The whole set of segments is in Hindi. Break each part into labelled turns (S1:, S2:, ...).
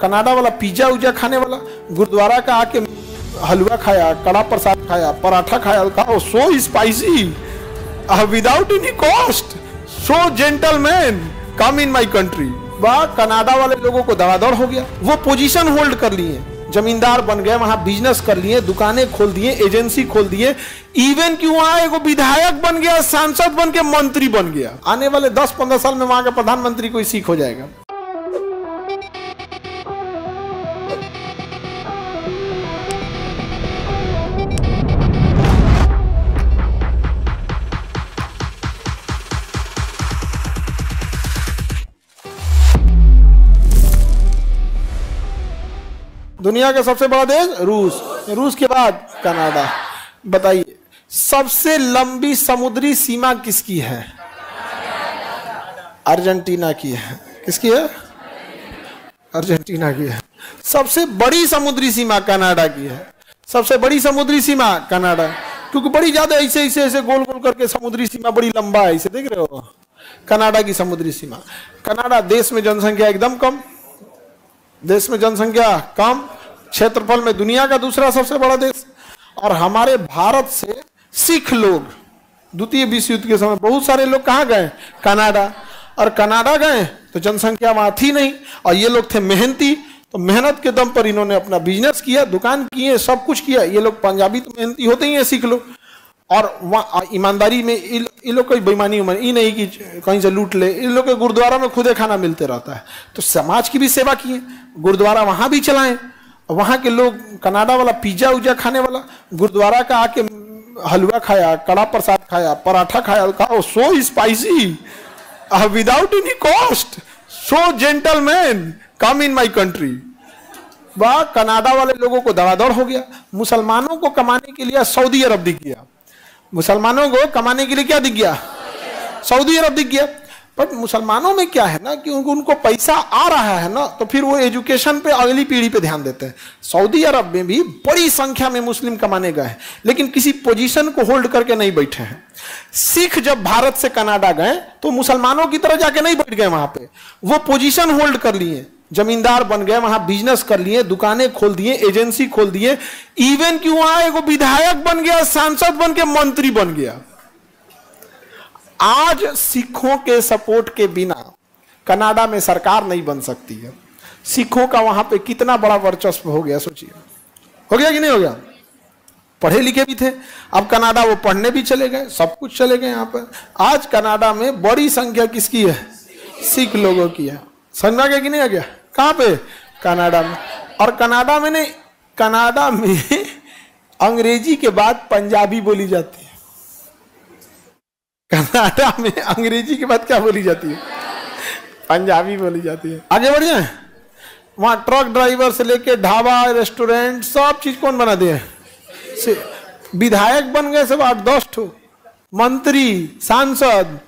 S1: कनाडा वाला पिज्जा उज्जा खाने वाला गुरुद्वारा का आके हलवा खाया, कड़ा प्रसाद खाया, पराठा खाया, कहा सो spicy without any cost, so gentleman come in my country. वाह, कनाडा वाले लोगों को दवादौड़ हो गया, वो पोजीशन होल्ड कर लिए, जमींदार बन गए, वहां बिजनेस कर लिए, दुकानें खोल दिए, एजेंसी खोल दिए, इवन कि वहां एक विधायक बन गया, सांसद बन के मंत्री बन गया। आने वाले 10-15 साल में वहां का प्रधानमंत्री कोई सिख हो जाएगा। दुनिया का सबसे बड़ा देश रूस, रूस के बाद कनाडा। बताइए सबसे लंबी समुद्री सीमा किसकी है? अर्जेंटीना की है। किसकी है? अर्जेंटीना की है। सबसे बड़ी समुद्री सीमा कनाडा की है। सबसे बड़ी समुद्री सीमा कनाडा, क्योंकि बड़ी ज्यादा ऐसे ऐसे ऐसे गोल गोल करके समुद्री सीमा बड़ी लंबा है, इसे देख रहे हो कनाडा की समुद्री सीमा। कनाडा देश में जनसंख्या एकदम कम, देश में जनसंख्या कम, क्षेत्रफल में दुनिया का दूसरा सबसे बड़ा देश। और हमारे भारत से सिख लोग द्वितीय विश्व युद्ध के समय बहुत सारे लोग कहाँ गए? कनाडा। और कनाडा गए तो जनसंख्या वहां थी नहीं, और ये लोग थे मेहनती, तो मेहनत के दम पर इन्होंने अपना बिजनेस किया, दुकान किए, सब कुछ किया। ये लोग पंजाबी तो मेहनती होते ही हैं सिख लोग, और वहाँ ईमानदारी में इन लोग कोई बेईमानी ये नहीं कि कहीं से लूट ले। इन लोग के गुरुद्वारा में खुदे खाना मिलते रहता है, तो समाज की भी सेवा किए, गुरुद्वारा वहाँ भी चलाएं। वहाँ के लोग कनाडा वाला पिज्जा उज्जा खाने वाला गुरुद्वारा का आके हलवा खाया, कड़ा प्रसाद खाया, पराठा खाया, कहा सो spicy without any cost, so gentleman come in my country. वाह, कनाडा वाले लोगों को दवादौड़ हो गया। मुसलमानों को कमाने के लिए सऊदी अरब दिख गया, मुसलमानों को कमाने के लिए क्या दिख गया? सऊदी अरब दिख गया। पर मुसलमानों में क्या है ना कि उनको पैसा आ रहा है ना, तो फिर वो एजुकेशन पे अगली पीढ़ी पे ध्यान देते हैं। सऊदी अरब में भी बड़ी संख्या में मुस्लिम कमाने गए हैं, लेकिन किसी पोजीशन को होल्ड करके नहीं बैठे हैं। सिख जब भारत से कनाडा गए तो मुसलमानों की तरह जाके नहीं बैठ गए वहां पे, वो पोजीशन होल्ड कर लिए, जमींदार बन गए, वहां बिजनेस कर लिए, दुकानें खोल दिए, एजेंसी खोल दिए, इवन कि वहां एक विधायक बन गया, सांसद बन के मंत्री बन गया। आज सिखों के सपोर्ट के बिना कनाडा में सरकार नहीं बन सकती है। सिखों का वहां पे कितना बड़ा वर्चस्व हो गया, सोचिए। हो गया कि नहीं हो गया? पढ़े लिखे भी थे, अब कनाडा वो पढ़ने भी चले गए, सब कुछ चले गए यहाँ पर। आज कनाडा में बड़ी संख्या किसकी है? सिख लोगों की है। समझ में आ गया कि नहीं आ गया? कहाँ पे? कनाडा में। और कनाडा में नहीं, कनाडा में अंग्रेजी के बाद पंजाबी बोली जाती है। कनाडा में अंग्रेजी के बाद क्या बोली जाती है? पंजाबी बोली जाती है। आगे बढ़ जाए, वहां ट्रक ड्राइवर से लेके ढाबा, रेस्टोरेंट, सब चीज कौन बना दिए? विधायक बन गए सब 8-10 ठो, मंत्री, सांसद,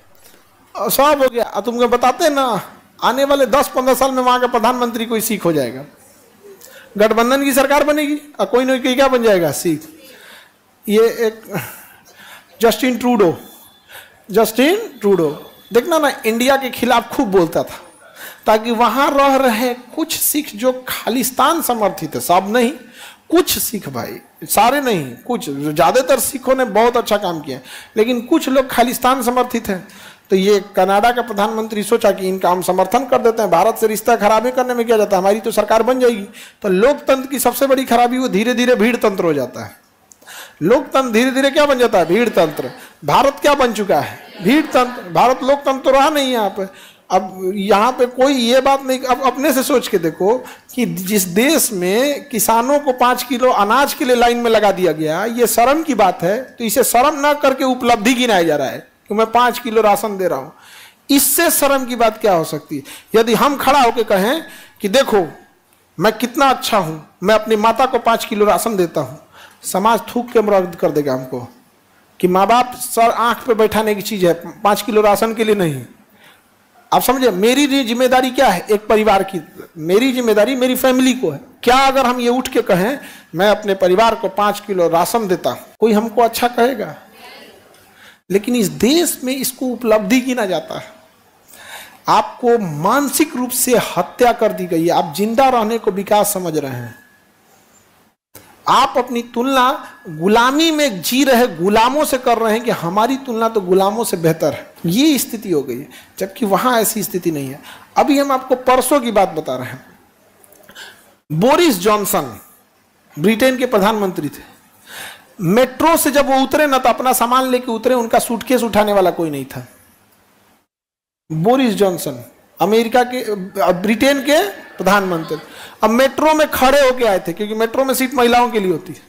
S1: सब हो गया। तुमको बताते ना, आने वाले 10-15 साल में वहां का प्रधानमंत्री कोई सिख हो जाएगा। गठबंधन की सरकार बनेगी और कोई ना कोई क्या बन जाएगा? सिख। ये एक जस्टिन ट्रूडो देखना ना, इंडिया के खिलाफ खूब बोलता था, ताकि वहां रह रहे कुछ सिख जो खालिस्तान समर्थित है, सब नहीं, कुछ सिख भाई, सारे नहीं, कुछ, ज्यादातर सिखों ने बहुत अच्छा काम किया, लेकिन कुछ लोग खालिस्तान समर्थित हैं। तो ये कनाडा का प्रधानमंत्री सोचा कि इनका हम समर्थन कर देते हैं, भारत से रिश्ता खराबी करने में क्या जाता है, हमारी तो सरकार बन जाएगी। तो लोकतंत्र की सबसे बड़ी खराबी वो धीरे धीरे भीड़ तंत्र हो जाता है। लोकतंत्र धीरे धीरे क्या बन जाता है? भीड़ तंत्र। भारत क्या बन चुका है? भीड़ तंत्र। भारत लोकतंत्र तो रहा नहीं यहाँ पे। अब यहाँ पे कोई ये बात नहीं, अब अपने से सोच के देखो कि जिस देश में किसानों को 5 किलो अनाज के लिए लाइन में लगा दिया गया, ये शर्म की बात है, तो इसे शर्म ना करके उपलब्धि गिनाया जा रहा है कि मैं 5 किलो राशन दे रहा हूँ। इससे शर्म की बात क्या हो सकती है? यदि हम खड़ा होकर कहें कि देखो मैं कितना अच्छा हूं, मैं अपनी माता को 5 किलो राशन देता हूं, समाज थूक के मर्द कर देगा हमको कि माँ बाप सर आंख पे बैठाने की चीज है, 5 किलो राशन के लिए नहीं। आप समझे, मेरी जिम्मेदारी क्या है? एक परिवार की मेरी जिम्मेदारी मेरी फैमिली को है। क्या अगर हम ये उठ के कहें मैं अपने परिवार को 5 किलो राशन देता हूं, कोई हमको अच्छा कहेगा? लेकिन इस देश में इसको उपलब्धि गिना जाता है। आपको मानसिक रूप से हत्या कर दी गई है। आप जिंदा रहने को विकास समझ रहे हैं। आप अपनी तुलना गुलामी में जी रहे गुलामों से कर रहे हैं कि हमारी तुलना तो गुलामों से बेहतर है। ये स्थिति हो गई है, जबकि वहां ऐसी स्थिति नहीं है। अभी हम आपको परसों की बात बता रहे हैं। बोरिस जॉनसन ब्रिटेन के प्रधानमंत्री थे। मेट्रो से जब वो उतरे ना, तो अपना सामान लेके उतरे, उनका सूटकेस उठाने वाला कोई नहीं था। बोरिस जॉनसन अमेरिका के ब्रिटेन के प्रधानमंत्री अब मेट्रो में खड़े होके आए थे, क्योंकि मेट्रो में सीट महिलाओं के लिए होती है।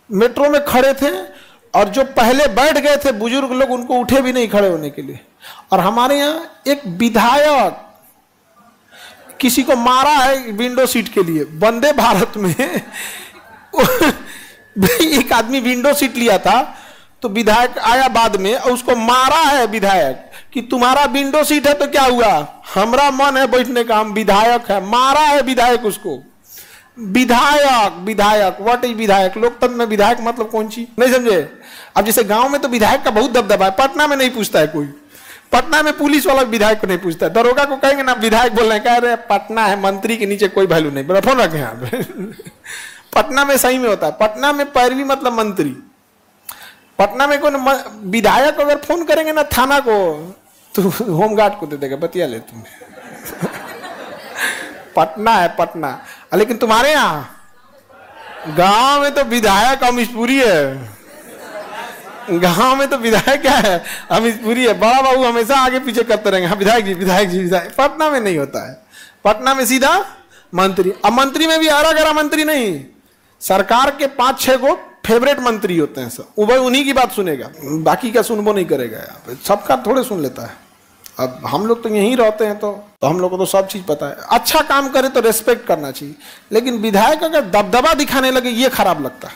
S1: मेट्रो में खड़े थे और जो पहले बैठ गए थे बुजुर्ग लोग, उनको उठे भी नहीं खड़े होने के लिए। और हमारे यहाँ एक विधायक किसी को मारा है विंडो सीट के लिए। वंदे भारत में एक आदमी विंडो सीट लिया था, तो विधायक आया बाद में और उसको मारा है विधायक कि तुम्हारा विंडो सीट है तो क्या हुआ, हमारा मन है बैठने का, हम विधायक है। मारा है विधायक उसको। विधायक, विधायक, व्हाट इज विधायक? लोकतंत्र में विधायक मतलब कौन चीज, नहीं समझे? अब जैसे गांव में तो विधायक का बहुत दबदबा है, पटना में नहीं पूछता है कोई। पटना में पुलिस वाला विधायक को नहीं पूछता है। दरोगा को कहेंगे ना विधायक बोल रहे हैं, कह रहे पटना है, मंत्री के नीचे कोई वैल्यू नहीं। फोन रखे यहाँ पे पटना में सही में होता है। पटना में पैरवी मतलब मंत्री। पटना में कोई विधायक अगर फोन करेंगे ना थाना को, तो होमगार्ड को दे देगा, बतिया ले तुम। पटना है पटना। लेकिन तुम्हारे यहाँ गांव में तो विधायक अमीशपुरी है। गांव में तो विधायक क्या है, अमीशपुरी है। बड़ा बाबू हमेशा आगे पीछे करते रहेंगे, हाँ विधायक जी, विधायक जी, विधायक। पटना में नहीं होता है। पटना में सीधा मंत्री। अब मंत्री में भी आरा गरा मंत्री नहीं, सरकार के 5-6 गो फेवरेट मंत्री होते हैं सब। वो भाई उन्हीं की बात सुनेगा, बाकी का सुनबो नहीं करेगा। यहाँ पे सबका थोड़े सुन लेता है। अब हम लोग तो यहीं रहते हैं, तो हम लोग को तो सब चीज पता है। अच्छा काम करे तो रेस्पेक्ट करना चाहिए, लेकिन विधायक अगर दबदबा दिखाने लगे ये खराब लगता है।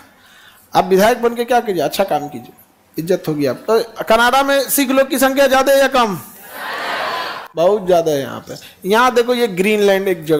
S1: आप विधायक बन के क्या कीजिए, अच्छा काम कीजिए, इज्जत होगी आप। तो कनाडा में सिख लोग की संख्या ज्यादा है या कम? बहुत ज्यादा है यहाँ पे। यहाँ देखो, ये ग्रीनलैंड एक जगह